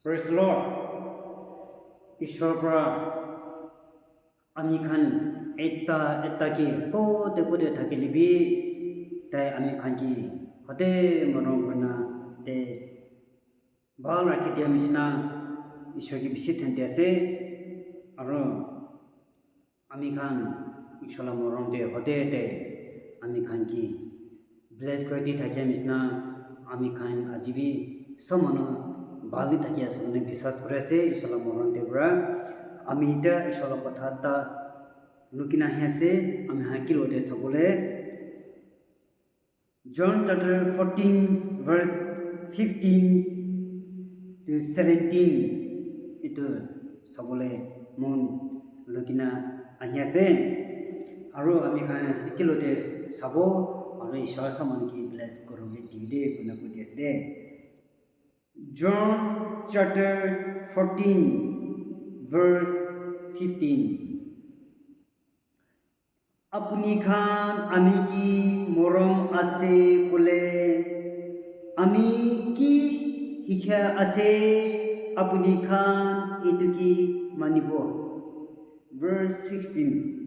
Praise the Lord. ঈশ্বৰ পৰা আমি খান এটা কি কোতে থাকিলিবি তাই আমি খান কি হতে মৰম বনা তে ভাল ৰাখি দিয়া নিচিনা ঈশ্বৰ কি বেছি ঠান্তি আছে আৰু আমি খান ঈশ্বৰৰ মৰম দে হতে আমি খান কি ব্লেস কৰি দি থাকিয়া নিচিনা আমি খান আজি বি সব মানুহ ভালি থাকি আছে মানে বিশ্বাস করে আছে ঈশ্বৰৰ মৰম দে পৰা আমি এটা ঈশ্বৰৰ কথা এটা লুকিনা আহি আছে আমি হাকিলতে সকলে John chapter 14 verse 15 to 17 itu সকলে মন লুকিনা আহি আছে আৰু আমি হাকিলতে চাব আৰু ঈশ্বৰ সমান কি ব্লেস কৰোঁ দিদে কোনা কৈ আছে John chapter 14 verse 15 Apuni khan ami ki morom ase kule ami ki hikha ase apuni khan itu ki manibo verse 16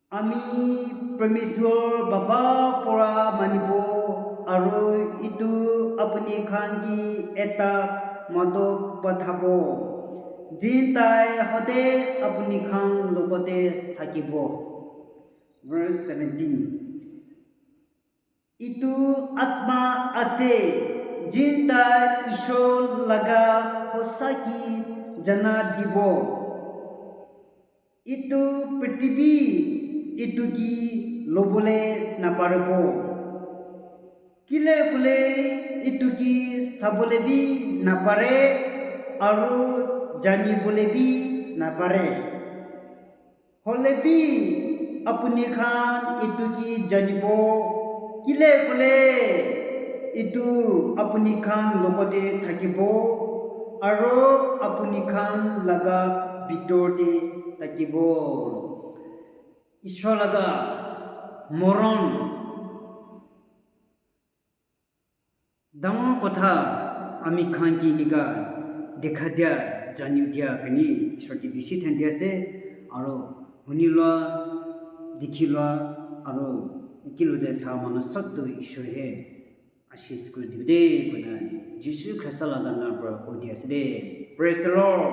Ami permeswar baba pora manibo aru itu apuni khan ki eta madok pathabo jintai hode apuni khan logote thakibo verse 17 Itu atma ase jinta ishor laga hosaki jana dibo Itu prithvi itu ki lobole naparbo Kile kule itu ki sabole bi napare aru jani bole bi napare Holebi apuni khan itu ki janibo kile kule itu apuni khan logote thakibo aro apuni khan laga bitorte thakibo ishwar laga moron dangor kotha ami khan ki niga dekha dia jani dia kani ishwar ki bishi thandi ase aro hunila dikhila aro kilode samana sattu ishwar he ashish kuri dibde kona Jesus Christ la dana pra kodi ase de praise the Lord